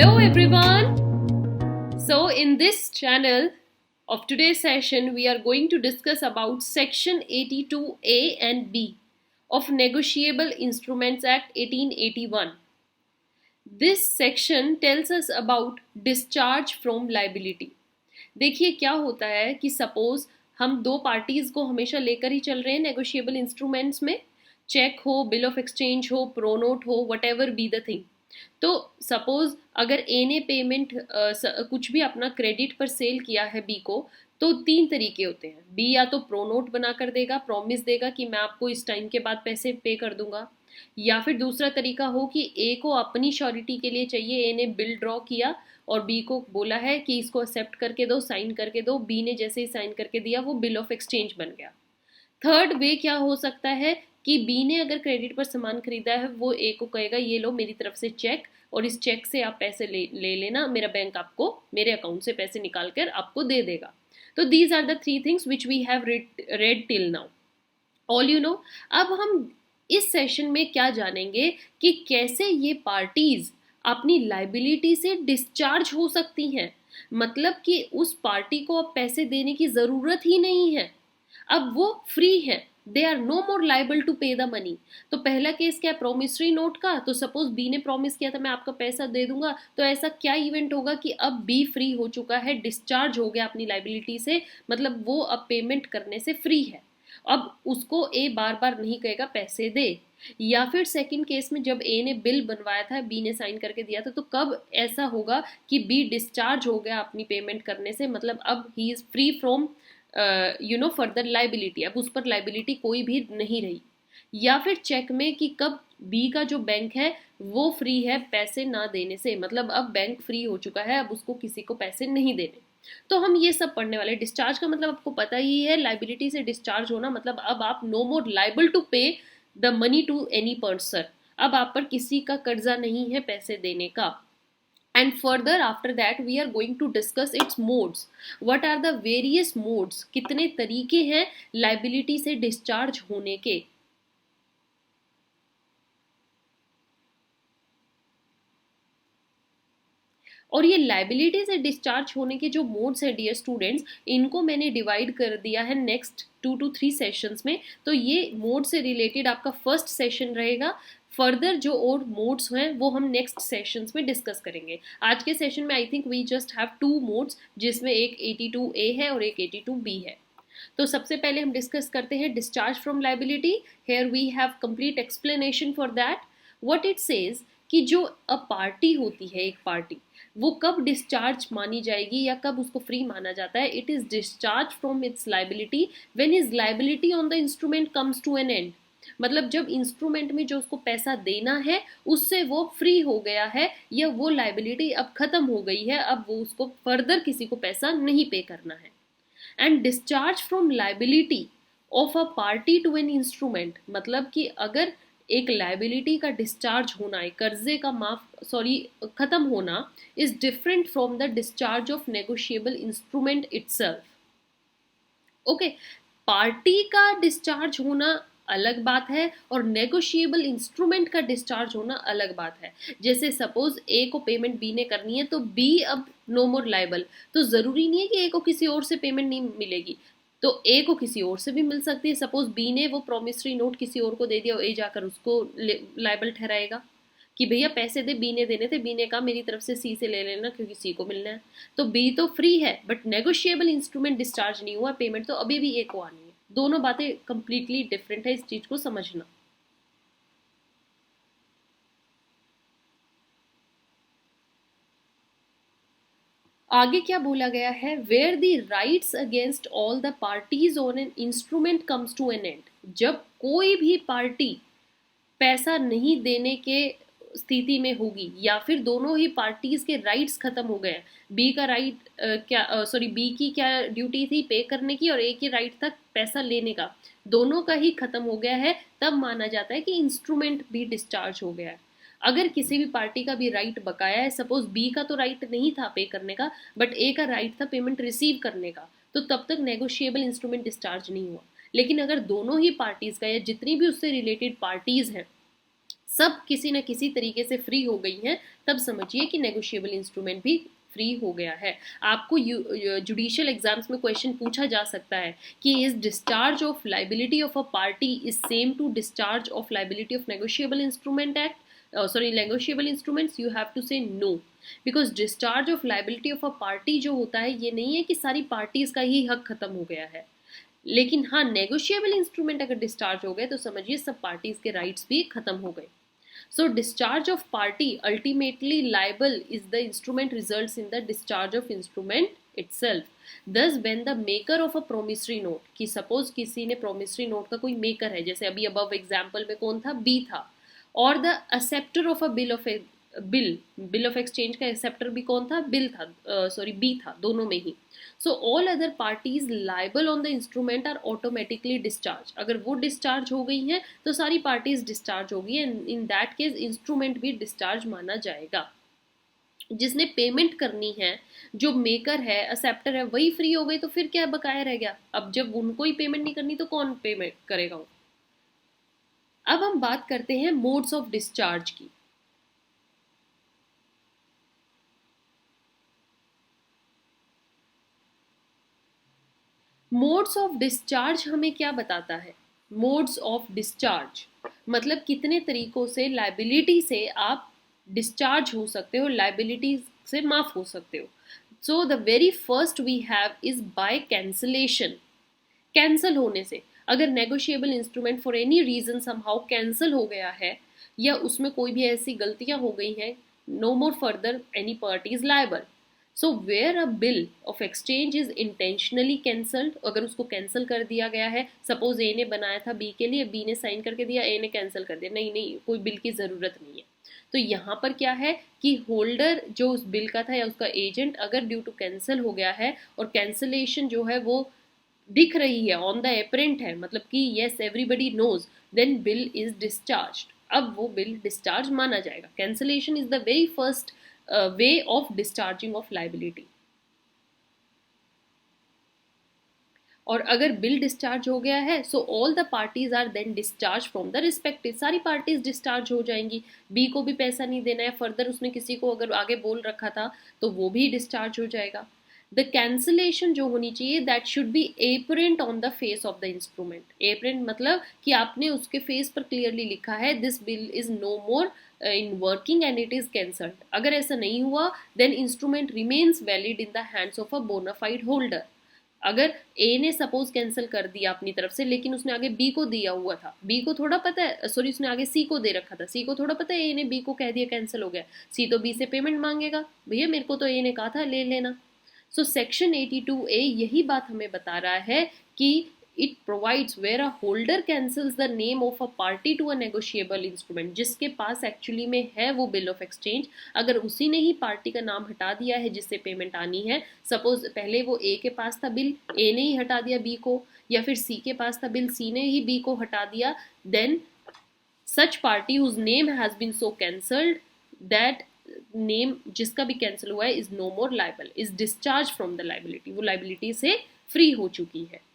Hello everyone. So in this channel of today's session we are going to discuss about section 82A and B of Negotiable Instruments Act 1881. This section tells us about discharge from liability. देखिए क्या होता है कि suppose हम दो parties को हमेशा लेकर ही चल रहे हैं नेगोशिएबल इंस्ट्रूमेंट्स में, चेक हो, बिल ऑफ एक्सचेंज हो, प्रोनोट हो, व्हाटएवर बी द थिंग। तो सपोज अगर ए ने पेमेंट कुछ भी अपना क्रेडिट पर सेल किया है बी को, तो तीन तरीके होते हैं। बी या तो प्रोनोट बना कर देगा, प्रॉमिस देगा कि मैं आपको इस टाइम के बाद पैसे पे कर दूंगा, या फिर दूसरा तरीका हो कि ए को अपनी श्योरिटी के लिए चाहिए, ए ने बिल ड्रॉ किया और बी को बोला है कि इसको एक्सेप्ट करके दो, साइन करके दो, बी ने जैसे ही साइन करके दिया वो बिल ऑफ एक्सचेंज बन गया। थर्ड वे क्या हो सकता है कि बी ने अगर क्रेडिट पर सामान खरीदा है, वो ए को कहेगा ये लो मेरी तरफ से चेक, और इस चेक से आप पैसे ले लेना, मेरा बैंक आपको मेरे अकाउंट से पैसे निकाल कर आपको दे देगा। तो these are the three things which we have read till now, all you know. अब हम इस सेशन में क्या जानेंगे कि कैसे ये पार्टीज अपनी लाइबिलिटी से डिस्चार्ज हो सकती हैं। मतलब कि उस पार्टी को अब पैसे देने की जरूरत ही नहीं है, अब वो फ्री है, they are no more liable to pay the money. तो पहला केस क्या है, प्रोमिसरी नोट का। तो सपोज बी ने प्रॉमिस किया था मैं आपका पैसा दे दूंगा, तो ऐसा क्या इवेंट होगा कि अब बी फ्री हो चुका है, डिस्चार्ज हो गया अपनी लाइबिलिटी से, मतलब वो अब पेमेंट करने से फ्री है। अब उसको ए बार बार नहीं कहेगा पैसे दे। या फिर सेकंड केस में जब ए ने बिल बनवाया था, बी ने साइन करके दिया था, तो कब ऐसा होगा कि बी डिस्चार्ज हो गया अपनी पेमेंट करने से, मतलब अब he is free from further liability, अब उस पर लाइबिलिटी कोई भी नहीं रही। या फिर चेक में कि कब बी का जो बैंक है वो फ्री है पैसे ना देने से, मतलब अब बैंक फ्री हो चुका है, अब उसको किसी को पैसे नहीं देने। तो हम ये सब पढ़ने वाले। डिस्चार्ज का मतलब आपको पता ही है, लाइबिलिटी से डिस्चार्ज होना, मतलब अब आप no more liable to pay the money to any person, अब आप पर किसी का कर्जा नहीं है पैसे देने का। And further after that we are going to discuss its modes. What are the various modes? कितने तरीके हैं liability से discharge होने के। और ये लाइबिलिटी से डिस्चार्ज होने के जो मोड्स हैं डियर स्टूडेंट्स, इनको मैंने डिवाइड कर दिया है नेक्स्ट 2 to 3 सेशंस में। तो ये मोड से रिलेटेड आपका फर्स्ट सेशन रहेगा। फर्दर जो और मोड्स हैं वो हम नेक्स्ट सेशंस में डिस्कस करेंगे। आज के सेशन में I think we just have 2 modes, जिसमें एक 82A है और एक 82B है। तो सबसे पहले हम डिस्कस करते हैं discharge from liability. Here we have complete explanation for that. What it says कि जो अ पार्टी होती है, एक पार्टी, वो कब डिस्चार्ज मानी जाएगी या कब उसको फ्री माना जाता है। It is discharge from its liability when his liability on the instrument comes to an end. मतलब जब इंस्ट्रूमेंट में जो उसको पैसा देना है उससे वो फ्री हो गया है, या वो लाइबिलिटी अब खत्म हो गई है, अब वो उसको फर्दर किसी को पैसा नहीं पे करना है। And discharge from liability of a party to an instrument, मतलब कि अगर एक लाइबिलिटी का डिस्चार्ज होना है, कर्जे का खत्म होना, is different from the discharge of negotiable instrument itself. Okay, party का डिस्चार्ज होना अलग बात है और नेगोशिएबल इंस्ट्रूमेंट का डिस्चार्ज होना अलग बात है। जैसे सपोज ए को पेमेंट बी ने करनी है, तो बी अब नो मोर लाइबल, तो जरूरी नहीं है कि ए को किसी और से पेमेंट नहीं मिलेगी, तो ए को किसी और से भी मिल सकती है। सपोज बी ने वो प्रोमिसरी नोट किसी और को दे दिया, ए जाकर उसको लाइबल ठहराएगा कि भैया पैसे दे, बी ने देने थे, बी ने कहा मेरी तरफ से सी से ले लेना क्योंकि सी को मिलना है। तो बी तो फ्री है, बट नेगोशिएबल इंस्ट्रूमेंट डिस्चार्ज नहीं हुआ, पेमेंट तो अभी भी ए को आनी है। दोनों बातें कंप्लीटली डिफरेंट है, इस चीज को समझना। आगे क्या बोला गया है, where the rights against all the parties on an instrument comes to an end. जब कोई भी पार्टी पैसा नहीं देने के स्थिति में होगी, या फिर दोनों ही पार्टीज के राइट्स खत्म हो गए, बी का राइट बी की क्या ड्यूटी थी पे करने की, और ए की राइट था पैसा लेने का, दोनों का ही खत्म हो गया है, तब माना जाता है कि इंस्ट्रूमेंट भी डिस्चार्ज हो गया है। अगर किसी भी पार्टी का भी राइट बकाया है, सपोज बी का तो राइट नहीं था पे करने का, बट ए का राइट था पेमेंट रिसीव करने का, तो तब तक नेगोशिएबल इंस्ट्रूमेंट डिस्चार्ज नहीं हुआ। लेकिन अगर दोनों ही पार्टीज का या जितनी भी उससे रिलेटेड पार्टीज हैं सब किसी न किसी तरीके से फ्री हो गई हैं, तब समझिए कि नेगोशिएबल इंस्ट्रूमेंट भी फ्री हो गया है। आपको जुडिशियल एग्जाम्स में क्वेश्चन पूछा जा सकता है कि is discharge of liability of a party is same to discharge of liability of negotiable instrument act, sorry negotiable instruments, you have to say no, because discharge of liability of a party जो होता है ये नहीं है कि सारी parties का ही हक खत्म हो गया है, लेकिन हाँ नेगोशिएबल इंस्ट्रूमेंट अगर डिस्चार्ज हो गए तो समझिए सब पार्टीज के राइट्स भी खत्म हो गए। So discharge of party ultimately liable is the instrument results in the discharge of instrument itself. Thus when the maker of a promissory note, कि suppose किसी ने promissory note का कोई maker है, जैसे अभी above example में कौन था, B था, और the acceptor of a bill of exchange का acceptor भी कौन था, बिल था, सॉरी B था, दोनों में ही। So all other parties liable on the instrument are automatically discharged. अगर वो discharge हो गई हैं तो सारी parties discharge हो गई हैं, in that case instrument भी discharge माना जाएगा। जिसने पेमेंट करनी है, जो मेकर है, एक्सेप्टर है, वही फ्री हो गई तो फिर क्या बकाया रह गया। अब जब उनको ही पेमेंट नहीं करनी तो कौन पेमेंट करेगा। अब हम बात करते हैं मोड्स ऑफ डिस्चार्ज की। मोड्स ऑफ डिस्चार्ज हमें क्या बताता है। मोड्स ऑफ डिस्चार्ज मतलब कितने तरीकों से लाइबिलिटी से आप डिस्चार्ज हो सकते हो, लाइबिलिटी से माफ हो सकते हो। So the very first we have is by cancellation. Cancel होने से, अगर negotiable instrument for any reason somehow cancel हो गया है या उसमें कोई भी ऐसी गलतियां हो गई हैं, no more further any party is liable. So where a bill of exchange is intentionally cancelled, अगर उसको कैंसिल कर दिया गया है, सपोज ए ने बनाया था बी के लिए, बी ने साइन करके दिया, ए ने कैंसिल कर दिया, नहीं नहीं कोई बिल की जरूरत नहीं है, तो यहाँ पर क्या है कि होल्डर जो उस बिल का था या उसका एजेंट अगर ड्यू टू कैंसिल हो गया है और कैंसिलेशन जो है वो दिख रही है, ऑन द एपरेंट है, मतलब कि yes everybody knows, then bill is discharged. अब वो बिल डिस्चार्ज माना जाएगा। Cancellation is the very first way of discharging of liability. और अगर बिल डिस्चार्ज हो गया है so all the parties are then discharge from the respective, सारी पार्टीज डिस्चार्ज हो जाएंगी। बी को भी पैसा नहीं देना है, फर्दर उसने किसी को अगर आगे बोल रखा था तो वो भी डिस्चार्ज हो जाएगा। द कैंसिलेशन जो होनी चाहिए that should be apparent on the face of the instrument. Apparent मतलब कि आपने उसके फेस पर क्लियरली लिखा है this bill is no more in working and it is cancelled. अगर ऐसा नहीं हुआ then instrument remains valid in the hands of a bona fide holder. अगर ए ने सपोज कैंसिल कर दिया अपनी तरफ से, लेकिन उसने आगे बी को दिया हुआ था, बी को थोड़ा पता है, सॉरी उसने आगे सी को दे रखा था, सी को थोड़ा पता है ए ने बी को कह दिया कैंसिल हो गया, सी तो बी से पेमेंट मांगेगा, भैया मेरे को तो ए ने कहा था ले लेना। सो सेक्शन 82A यही बात हमें बता रहा है कि it provides where a holder cancels the name of a party to a negotiable instrument, जिसके पास एक्चुअली में है वो बिल ऑफ एक्सचेंज, अगर उसी ने ही पार्टी का नाम हटा दिया है जिससे पेमेंट आनी है, सपोज पहले वो ए के पास था बिल, ए ने ही हटा दिया बी को, या फिर सी के पास था बिल, सी ने ही बी को हटा दिया, then such party whose name has been so cancelled that name जिसका भी कैंसिल हुआ है is no more liable, is discharge from the liability, वो लाइबिलिटी से फ्री हो चुकी है।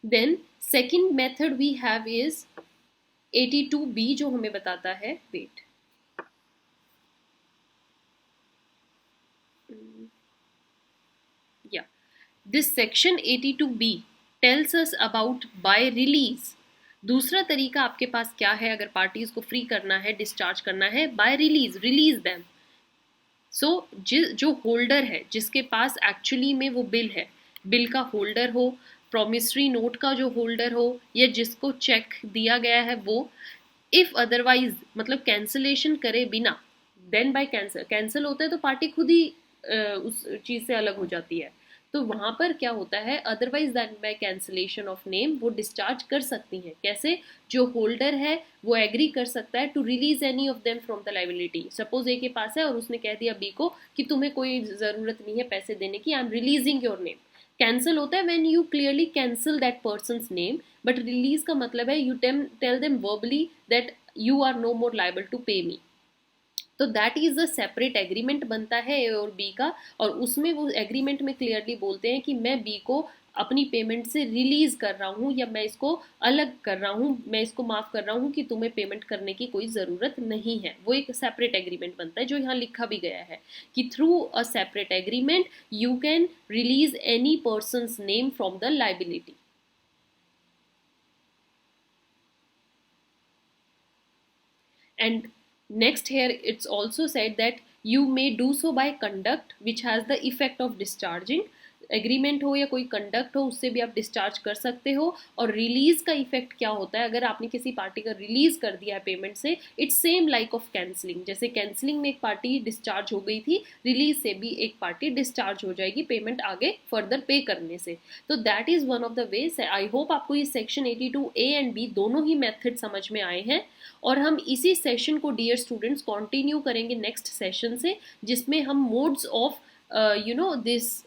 Then second method we have is 82B जो हमें बताता है, वेट या this section 82B tells us about by release. दूसरा तरीका आपके पास क्या है अगर पार्टीज को फ्री करना है, डिस्चार्ज करना है, बाय रिलीज, रिलीज देम। सो जो होल्डर है जिसके पास एक्चुअली में वो बिल है, बिल का होल्डर हो, प्रोमिसरी नोट का जो होल्डर हो, या जिसको चेक दिया गया है वो, इफ अदरवाइज मतलब कैंसिलेशन करे बिना, देन बाय कैंसिल होता है तो पार्टी खुद ही उस चीज से अलग हो जाती है, तो वहां पर क्या होता है, otherwise than by cancellation of name वो डिस्चार्ज कर सकती हैं। कैसे, जो होल्डर है वो एग्री कर सकता है to release any of them from the liability. Suppose A के पास है और उसने कह दिया बी को कि तुम्हें कोई जरूरत नहीं है पैसे देने की, I am releasing your name. Cancel होता है when you clearly cancel that person's name, but release का मतलब है you tell them verbally that you are no more liable to pay me. तो that is a separate agreement बनता है ए और B का, और उसमें वो एग्रीमेंट में क्लियरली बोलते हैं कि मैं बी को अपनी पेमेंट से रिलीज कर रहा हूँ या मैं इसको अलग कर रहा हूँ, मैं इसको माफ कर रहा हूँ कि तुम्हें पेमेंट करने की कोई ज़रूरत नहीं है। वो एक सेपरेट एग्रीमेंट बनता है जो यहाँ लिखा भी गया है कि through a separate agreement you can release any persons name from the liability. And next here it's also said that you may do so by conduct which has the effect of discharging। Agreement हो या कोई conduct हो उससे भी आप discharge कर सकते हो। और रिलीज का इफेक्ट क्या होता है, अगर आपने किसी पार्टी का रिलीज कर दिया है पेमेंट से, it's same like of cancelling. जैसे कैंसलिंग में एक पार्टी डिस्चार्ज हो गई थी, रिलीज से भी एक पार्टी डिस्चार्ज हो जाएगी पेमेंट आगे फर्दर पे करने से। तो that is one of the ways. I hope आपको ये सेक्शन 82A एंड B दोनों ही मेथड समझ में आए हैं। और हम इसी सेशन को डियर स्टूडेंट्स कंटिन्यू करेंगे नेक्स्ट सेशन से, जिसमें हम modes of this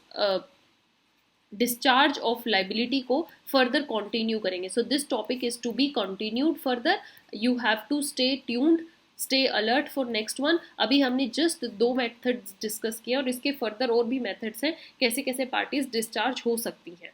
discharge of liability को फर्दर कंटिन्यू करेंगे। So this topic is to be continued further. You have to stay tuned, stay alert for next one. अभी हमने just 2 methods discuss किया और इसके फर्दर और भी मेथड्स हैं कैसे कैसे पार्टीज डिस्चार्ज हो सकती हैं।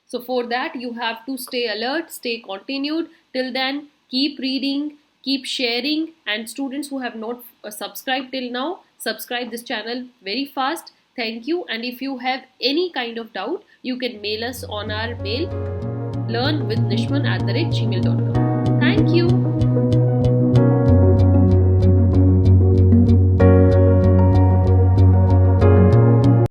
So for that you have to stay alert, stay continued. Till then, keep reading, keep sharing, and students who have not subscribed till now, subscribe this channel very fast. Thank you. And if you have any kind of doubt, you can mail us on our mail learnwithnishman@gmail.com. Thank you.